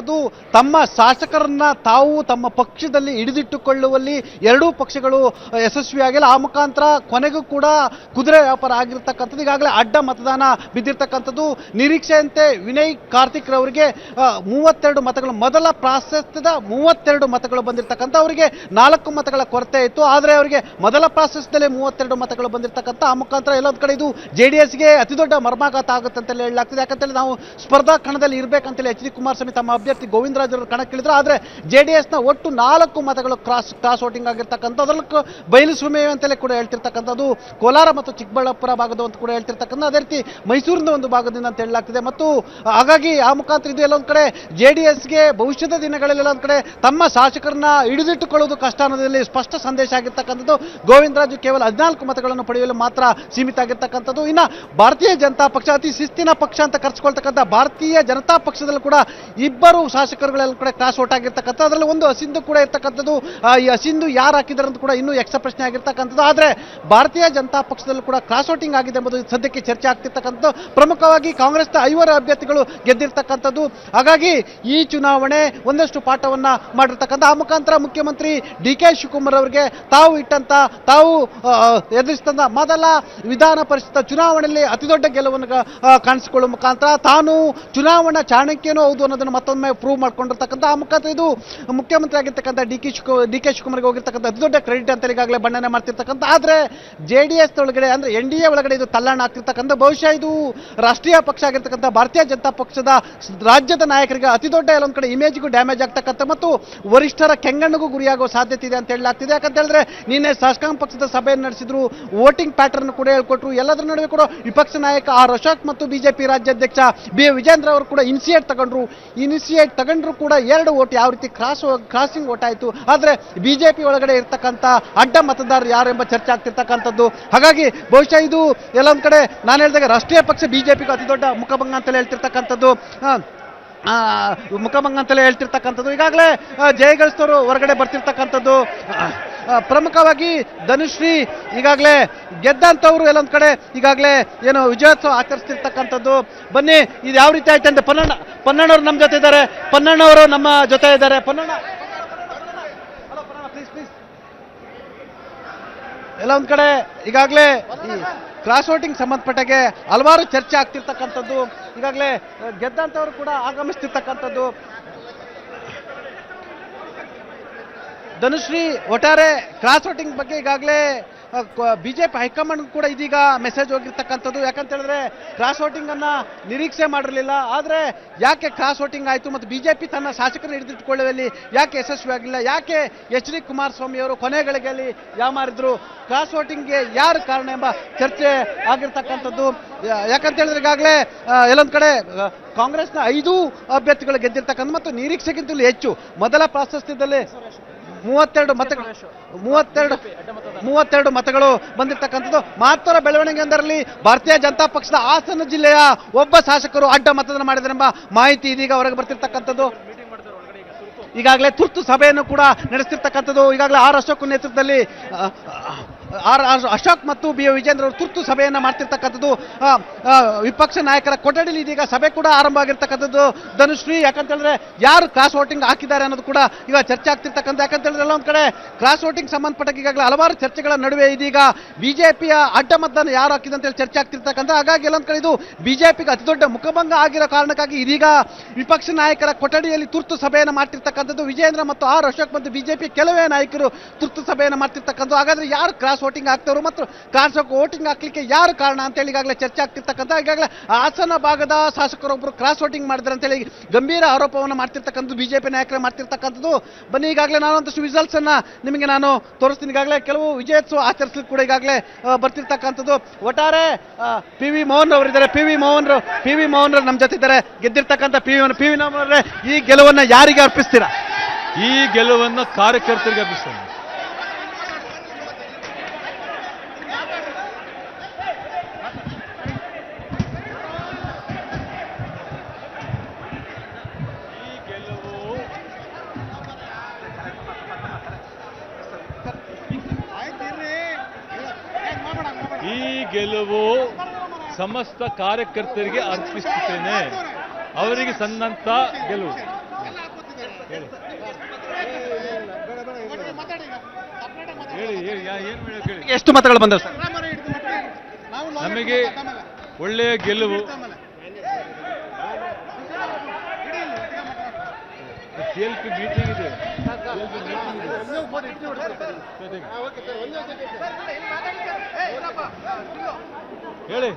ಆಗಿರ್ತಕ್ಕಂಥದ್ದು ತಮ್ಮ ಶಾಸಕರನ್ನ ತಾವು ತಮ್ಮ ಪಕ್ಷದಲ್ಲಿ ಹಿಡಿದಿಟ್ಟುಕೊಳ್ಳುವಲ್ಲಿ ಎರಡೂ ಪಕ್ಷಗಳು ಯಶಸ್ವಿಯಾಗಿಲ್ಲ. ಆ ಮುಖಾಂತರ ಕೊನೆಗೂ ಕೂಡ ಕುದುರೆ ವ್ಯಾಪಾರ ಆಗಿರ್ತಕ್ಕಂಥದ್ದು. ಈಗಾಗಲೇ ಅಡ್ಡ ಮತದಾನ ಬಿದ್ದಿರ್ತಕ್ಕಂಥದ್ದು. ನಿರೀಕ್ಷೆಯಂತೆ ವಿನಯ್ ಕಾರ್ತಿಕ್ ರವರಿಗೆ 32 ಮತಗಳು, ಮೊದಲ ಪ್ರಾಶಸ್ತ್ಯದ 32 ಮತಗಳು ಬಂದಿರತಕ್ಕಂಥ, ಅವರಿಗೆ 4 ಮತಗಳ ಕೊರತೆ ಇತ್ತು. ಆದರೆ ಅವರಿಗೆ ಮೊದಲ ಪ್ರಾಶಸ್ತ್ಯದಲ್ಲೇ 32 ಮತಗಳು ಬಂದಿರತಕ್ಕಂಥ. ಆ ಮುಖಾಂತರ ಎಲ್ಲೊಂದು ಕಡೆ ಇದು JDSಗೆ ಅತಿ ದೊಡ್ಡ ಮರ್ಮಾಘಾತ ಆಗುತ್ತೆ ಅಂತಲೇ ಹೇಳಲಾಗ್ತದೆ. ಯಾಕಂತೇಳಿ ನಾವು ಸ್ಪರ್ಧಾ ಕಣದಲ್ಲಿ ಇರಬೇಕಂತೇಳಿ ಎಚ್ ಡಿ ಕುಮಾರಸ್ವಾಮಿ ತಮ್ಮ ಅಭ್ಯರ್ಥಿ ಗೋವಿಂದರಾಜ್ ಅವರು ಕಣಕ್ಕಿಳಿದ್ರು. ಆದರೆ JDSನ ಒಟ್ಟು 4 ಮತಗಳು ಕ್ರಾಸ್ ವೋಟಿಂಗ್ ಆಗಿರ್ತಕ್ಕಂಥ. ಅದರಲ್ಲೂ ಬಯಲುಸೀಮೆ ಅಂತಲೇ ಕೂಡ ಹೇಳ್ತಿರ್ತಕ್ಕಂಥದ್ದು, ಕೋಲಾರ ಮತ್ತು ಚಿಕ್ಕಬಳ್ಳಾಪುರ ಭಾಗದ ಅಂತ ಕೂಡ ಹೇಳ್ತಿರ್ತಕ್ಕಂಥ, ಅದೇ ರೀತಿ ಮೈಸೂರಿನ ಒಂದು ಭಾಗದಿಂದ ಅಂತ ಹೇಳಲಾಗ್ತಿದೆ. ಮತ್ತು ಹಾಗಾಗಿ ಆ ಮುಖಾಂತರ ಇದು ಎಲ್ಲೊಂದು ಕಡೆ JDSಗೆ ಭವಿಷ್ಯದ ದಿನಗಳಲ್ಲಿ ಎಲ್ಲೊಂದು ಕಡೆ ತಮ್ಮ ಶಾಸಕರನ್ನ ಹಿಡಿದಿಟ್ಟುಕೊಳ್ಳುವುದು ಕಷ್ಟ ಅನ್ನೋದ್ರಲ್ಲಿ ಸ್ಪಷ್ಟ ಸಂದೇಶ ಆಗಿರ್ತಕ್ಕಂಥದ್ದು. ಗೋವಿಂದರಾಜು ಕೇವಲ 14 ಮತಗಳನ್ನು ಪಡೆಯಲು ಮಾತ್ರ ಸೀಮಿತ ಆಗಿರ್ತಕ್ಕಂಥದ್ದು. ಇನ್ನು ಭಾರತೀಯ ಜನತಾ ಪಕ್ಷ ಅತಿ ಶಿಸ್ತಿನ ಪಕ್ಷ ಅಂತ ಕರೆಸಿಕೊಳ್ತಕ್ಕಂಥ ಭಾರತೀಯ ಜನತಾ ಪಕ್ಷದಲ್ಲೂ ಕೂಡ 2 ಶಾಸಕರುಗಳೆಲ್ಲ ಕಡೆ ಕ್ರಾಸ್ ವೋಟ್ ಆಗಿರ್ತಕ್ಕಂಥ. ಅದರಲ್ಲಿ ಒಂದು ಹಸಿಂದು ಕೂಡ ಇರ್ತಕ್ಕಂಥದ್ದು. ಈ ಹಸಿಂದು ಯಾರು ಹಾಕಿದಾರೆ ಅಂತ ಕೂಡ ಇನ್ನೂ ಯಕ್ಷ ಪ್ರಶ್ನೆ ಆಗಿರ್ತಕ್ಕಂಥದ್ದು. ಆದರೆ ಭಾರತೀಯ ಜನತಾ ಪಕ್ಷದಲ್ಲೂ ಕೂಡ ಕ್ರಾಸ್ ವೋಟಿಂಗ್ ಆಗಿದೆ ಎಂಬುದು ಸದ್ಯಕ್ಕೆ ಚರ್ಚೆ ಆಗ್ತಿರ್ತಕ್ಕಂಥದ್ದು. ಪ್ರಮುಖವಾಗಿ ಕಾಂಗ್ರೆಸ್ನ 5 ಅಭ್ಯರ್ಥಿಗಳು ಗೆದ್ದಿರ್ತಕ್ಕಂಥದ್ದು. ಹಾಗಾಗಿ ಈ ಚುನಾವಣೆ ಒಂದಷ್ಟು ಪಾಠವನ್ನ ಮಾಡಿರ್ತಕ್ಕಂಥ. ಆ ಮುಖಾಂತರ ಮುಖ್ಯಮಂತ್ರಿ DK ಶಿವಕುಮಾರ್ ಅವರಿಗೆ ತಾವು ಎದುರಿಸಿದ ಮೊದಲ ವಿಧಾನ ಪರಿಷತ್ ಚುನಾವಣೆಯಲ್ಲಿ ಅತಿ ದೊಡ್ಡ ಗೆಲುವನ್ನು ಕಾಣಿಸಿಕೊಳ್ಳುವ ಮುಖಾಂತರ ತಾನು ಚುನಾವಣಾ ಚಾಣಕ್ಯನೂ ಹೌದು ಅನ್ನೋದನ್ನು ಮತ್ತೊಮ್ಮೆ ಪ್ರೂವ್ ಮಾಡ್ಕೊಂಡಿರ್ತಕ್ಕಂಥ. ಆ ಮುಖಾಂತರ ಇದು ಮುಖ್ಯಮಂತ್ರಿ ಆಗಿರ್ತಕ್ಕಂಥ DK ಶಿವಕುಮಾರ್ಗೆ ಹೋಗಿರ್ತಕ್ಕಂಥ ಅತಿ ದೊಡ್ಡ ಕ್ರೆಡಿಟ್ ಅಂತ ಈಗಾಗಲೇ ಬಣ್ಣನೆ ಮಾಡ್ತಿರ್ತಕ್ಕಂಥ. ಆದರೆ JDS ಒಳಗಡೆ ಅಂದ್ರೆ NDA ಒಳಗಡೆ ಇದು ತಲ್ಲಣ ಆಗ್ತಿರ್ತಕ್ಕಂಥ. ಬಹುಶಃ ಇದು ರಾಷ್ಟ್ರೀಯ ಪಕ್ಷ ಆಗಿರ್ತಕ್ಕಂಥ ಭಾರತೀಯ ಜನತಾ ಪಕ್ಷದ ರಾಜ್ಯದ ನಾಯಕರಿಗೆ ಅತಿ ದೊಡ್ಡ ಎಲ್ಲೊಂದು ಕಡೆ ಇಮೇಜ್ಗೂ ಡ್ಯಾಮೇಜ್ ಆಗ್ತಕ್ಕಂಥ ಮತ್ತು ವರಿಷ್ಠರ ಕೆಂಗಣ್ಣಿಗೂ ಗುರಿಯಾಗುವ ಸಾಧ್ಯತೆ ಇದೆ ಅಂತ ಹೇಳಲಾಗ್ತಿದೆ. ಯಾಕಂತ ಹೇಳಿದ್ರೆ ನಿನ್ನೆ ಶಾಸಕಾಂಗ ಪಕ್ಷದ ಸಭೆಯನ್ನು ನಡೆಸಿದ್ರು, ವೋಟಿಂಗ್ ಪ್ಯಾಟರ್ನ್ ಕೂಡ ಹೇಳ್ಕೊಟ್ರು. ಎಲ್ಲದರ ನಡುವೆ ಕೂಡ ವಿಪಕ್ಷ ನಾಯಕ R ಅಶೋಕ್ ಮತ್ತು BJP ರಾಜ್ಯಾಧ್ಯಕ್ಷ B ವಿಜೇಂದ್ರ ಅವರು ಕೂಡ ಇನಿಷಿಯೇಟ್ ತಗೊಂಡ್ರು ಕೂಡ 2 ವೋಟ್ ಯಾವ ರೀತಿ ಕ್ರಾಸಿಂಗ್ ವೋಟ್ ಆಯಿತು. ಆದರೆ BJP ಒಳಗಡೆ ಇರ್ತಕ್ಕಂಥ ಅಡ್ಡ ಮತದಾರರು ಯಾರು ಎಂಬ ಚರ್ಚೆ ಆಗ್ತಿರ್ತಕ್ಕಂಥದ್ದು. ಹಾಗಾಗಿ ಬಹುಶಃ ಇದು ಎಲ್ಲೊಂದು ಕಡೆ ನಾನು ಹೇಳಿದಾಗ ರಾಷ್ಟ್ರೀಯ ಪಕ್ಷ BJPಗೂ ಅತಿ ದೊಡ್ಡ ಮುಖಭಂಗ ಅಂತಲೇ ಹೇಳ್ತಿರ್ತಕ್ಕಂಥದ್ದು. ಈಗಾಗಲೇ ಜಯಗಳಿಸಿದವರು ಹೊರಗಡೆ ಬರ್ತಿರ್ತಕ್ಕಂಥದ್ದು. ಪ್ರಮುಖವಾಗಿ ಧನುಶ್ರೀ ಈಗಾಗಲೇ ಗೆದ್ದಂಥವ್ರು ಎಲ್ಲೊಂದು ಕಡೆ ಈಗಾಗಲೇ ಏನು ವಿಜಯೋತ್ಸವ ಆಚರಿಸ್ತಿರ್ತಕ್ಕಂಥದ್ದು. ಬನ್ನಿ ಇದು ಯಾವ ರೀತಿ ಆಯ್ತು ಅಂತ ಪನ್ನಣ್ಣವರು ನಮ್ಮ ಜೊತೆ ಇದ್ದಾರೆ. ಪನ್ನಣ್ಣವರು ನಮ್ಮ ಜೊತೆ ಇದ್ದಾರೆ. ಪನ್ನಣ್ಣ ಪ್ಲೀಸ್. ಎಲ್ಲ ಒಂದು ಕಡೆ ಈಗಾಗಲೇ ಕ್ರಾಸ್ ವೋಟಿಂಗ್ ಸಂಬಂಧಪಟ್ಟಾಗೆ ಹಲವಾರು ಚರ್ಚೆ ಆಗ್ತಿರ್ತಕ್ಕಂಥದ್ದು. ಈಗಾಗಲೇ ಗೆದ್ದಂಥವ್ರು ಕೂಡ ಆಗಮಿಸ್ತಿರ್ತಕ್ಕಂಥದ್ದು. ಧನುಶ್ರೀ, ಒಟ್ಟಾರೆ ಕ್ರಾಸ್ ವೋಟಿಂಗ್ ಬಗ್ಗೆ ಈಗಾಗಲೇ BJP ಹೈಕಮಾಂಡ್ ಕೂಡ ಇದೀಗ ಮೆಸೇಜ್ ಹೋಗಿರ್ತಕ್ಕಂಥದ್ದು. ಯಾಕಂತ ಹೇಳಿದ್ರೆ ಕ್ರಾಸ್ ವೋಟಿಂಗ್ ಅನ್ನ ನಿರೀಕ್ಷೆ ಮಾಡಿರಲಿಲ್ಲ. ಆದರೆ ಯಾಕೆ ಕ್ರಾಸ್ ವೋಟಿಂಗ್ ಆಯಿತು ಮತ್ತು BJP ತನ್ನ ಶಾಸಕರನ್ನು ಹಿಡಿದಿಟ್ಟುಕೊಳ್ಳುವಲ್ಲಿ ಯಾಕೆ ಯಶಸ್ವಿಯಾಗಿಲ್ಲ, ಯಾಕೆ ಎಚ್ ಡಿ ಕುಮಾರಸ್ವಾಮಿ ಅವರು ಕೊನೆ ಗಳಿಗೆಯಲ್ಲಿ ಯಾಮಾರಿದ್ರು, ಕ್ರಾಸ್ ವೋಟಿಂಗ್ಗೆ ಯಾರು ಕಾರಣ ಎಂಬ ಚರ್ಚೆ ಆಗಿರ್ತಕ್ಕಂಥದ್ದು. ಯಾಕಂತ ಹೇಳಿದ್ರೆ ಈಗಾಗಲೇ ಎಲ್ಲೊಂದು ಕಡೆ ಕಾಂಗ್ರೆಸ್ನ 5 ಅಭ್ಯರ್ಥಿಗಳು ಗೆದ್ದಿರ್ತಕ್ಕಂಥ ಮತ್ತು ನಿರೀಕ್ಷೆಗಿಂತಲೂ ಹೆಚ್ಚು ಮೊದಲ ಪ್ರಾಶಸ್ತ್ಯದಲ್ಲಿ 32 ಮತಗಳು ಬಂದಿರತಕ್ಕಂಥದ್ದು. ಮಹತ್ವದ ಬೆಳವಣಿಗೆ ಒಂದರಲ್ಲಿ ಭಾರತೀಯ ಜನತಾ ಪಕ್ಷದ ಹಾಸನ ಜಿಲ್ಲೆಯ ಒಬ್ಬ ಶಾಸಕರು ಅಡ್ಡ ಮತದಾನ ಮಾಡಿದರೆಂಬ ಮಾಹಿತಿ ಇದೀಗ ಹೊರಗೆ ಬರ್ತಿರ್ತಕ್ಕಂಥದ್ದು. ಈಗಾಗಲೇ ತುರ್ತು ಸಭೆಯನ್ನು ಕೂಡ ನಡೆಸ್ತಿರ್ತಕ್ಕಂಥದ್ದು. ಈಗಾಗಲೇ R ಅಶೋಕ್ ನೇತೃತ್ವದಲ್ಲಿ ಅಶೋಕ್ ಮತ್ತು B ವಿಜೇಂದ್ರ ಅವರು ತುರ್ತು ಸಭೆಯನ್ನು ಮಾಡ್ತಿರ್ತಕ್ಕಂಥದ್ದು. ವಿಪಕ್ಷ ನಾಯಕರ ಕೊಠಡಿಲಿ ಇದೀಗ ಸಭೆ ಕೂಡ ಆರಂಭ ಆಗಿರ್ತಕ್ಕಂಥದ್ದು. ಧನುಶ್ರೀ, ಯಾಕಂತ ಹೇಳಿದ್ರೆ ಯಾರು ಕ್ರಾಸ್ ವೋಟಿಂಗ್ ಹಾಕಿದ್ದಾರೆ ಅನ್ನೋದು ಕೂಡ ಈಗ ಚರ್ಚೆ ಆಗ್ತಿರ್ತಕ್ಕಂಥ. ಯಾಕಂತ ಹೇಳಿದ್ರೆ ಎಲ್ಲ ಒಂದು ಕಡೆ ಕ್ರಾಸ್ ವೋಟಿಂಗ್ ಸಂಬಂಧಪಟ್ಟ ಈಗಾಗಲೇ ಹಲವಾರು ಚರ್ಚೆಗಳ ನಡುವೆ ಇದೀಗ BJPಯ ಅಡ್ಡ ಮತದಾನ ಯಾರು ಹಾಕಿದೆ ಅಂತೇಳಿ ಚರ್ಚೆ ಆಗ್ತಿರ್ತಕ್ಕಂಥ. ಹಾಗಾಗಿ ಎಲ್ಲೊಂದು ಕಡೆ ಇದು BJPಗೆ ಅತಿ ದೊಡ್ಡ ಮುಖಭಂಗ ಆಗಿರೋ ಕಾರಣಕ್ಕಾಗಿ ಇದೀಗ ವಿಪಕ್ಷ ನಾಯಕರ ಕೊಠಡಿಯಲ್ಲಿ ತುರ್ತು ಸಭೆಯನ್ನು ಮಾಡ್ತಿರ್ತಕ್ಕಂಥದ್ದು. ವಿಜೇಂದ್ರ ಮತ್ತು R ಅಶೋಕ್ ಮತ್ತು BJP ಕೆಲವೇ ನಾಯಕರು ತುರ್ತು ಸಭೆಯನ್ನು ಮಾಡ್ತಿರ್ತಕ್ಕಂಥದ್ದು. ಹಾಗಾದ್ರೆ ಯಾರು ಕ್ರಾಸ್ ವೋಟಿಂಗ್ ಆಗ್ತವರು ಮತ್ತು ಕ್ರಾಸ್ ವೋಟಿಂಗ್ ಹಾಕ್ಲಿಕ್ಕೆ ಯಾರು ಕಾರಣ ಅಂತೇಳಿ ಈಗಾಗಲೇ ಚರ್ಚೆ ಆಗ್ತಿರ್ತಕ್ಕಂಥ. ಈಗಾಗಲೇ ಹಾಸನ ಭಾಗದ ಶಾಸಕರೊಬ್ಬರು ಕ್ರಾಸ್ ವೋಟಿಂಗ್ ಮಾಡಿದ್ರೆ ಅಂತೇಳಿ ಗಂಭೀರ ಆರೋಪವನ್ನು ಮಾಡ್ತಿರ್ತಕ್ಕಂಥದ್ದು BJP ನಾಯಕರು ಮಾಡ್ತಿರ್ತಕ್ಕಂಥದ್ದು. ಬನ್ನಿ, ಈಗಾಗಲೇ ನಾನು ಒಂದಷ್ಟು ವಿಸಲ್ಸ್ ಅನ್ನ ನಿಮಗೆ ನಾನು ತೋರಿಸ್ತೀನಿ. ಈಗಾಗಲೇ ಕೆಲವು ವಿಜಯೋತ್ಸವ ಆಚರಿಸಲಿಕ್ಕೆ ಕೂಡ ಈಗಾಗಲೇ ಬರ್ತಿರ್ತಕ್ಕಂಥದ್ದು. ಒಟ್ಟಾರೆ PV ಮೋಹನ್ ಅವರಿದ್ದಾರೆ. PV ಮೋಹನ್ ನಮ್ಮ ಜೊತೆ ಇದ್ದಾರೆ. ಗೆದ್ದಿರ್ತಕ್ಕಂಥ PV ಮೋಹನ್ ಅವರೇ, ಈ ಗೆಲುವನ್ನ ಯಾರಿಗೆ ಅರ್ಪಿಸ್ತೀರಾ? ಈ ಗೆಲುವನ್ನು ಕಾರ್ಯಕರ್ತರಿಗೆ ಅರ್ಪಿಸ್ತೇನೆ. ಈ ಗೆಲುವು ಸಮಸ್ತ ಕಾರ್ಯಕರ್ತರಿಗೆ ಅರ್ಪಿಸುತ್ತೇನೆ. ಅವರಿಗೆ ಸಂದಂತ ಗೆಲುವು. ಹೇಳಿ ಹೇಳಿ ಹೇಳಿ ಏನು ಹೇಳಕ್ಕೆ ಹೇಳಿ. ಎಷ್ಟು ಮತಗಳು ಬಂದವು ಸರ್? ನಮಗೆ ಒಳ್ಳೆಯ ಗೆಲುವು. CLP ಮೀಟಿಂಗ್ ಇದೆ. ಹೇಳಿ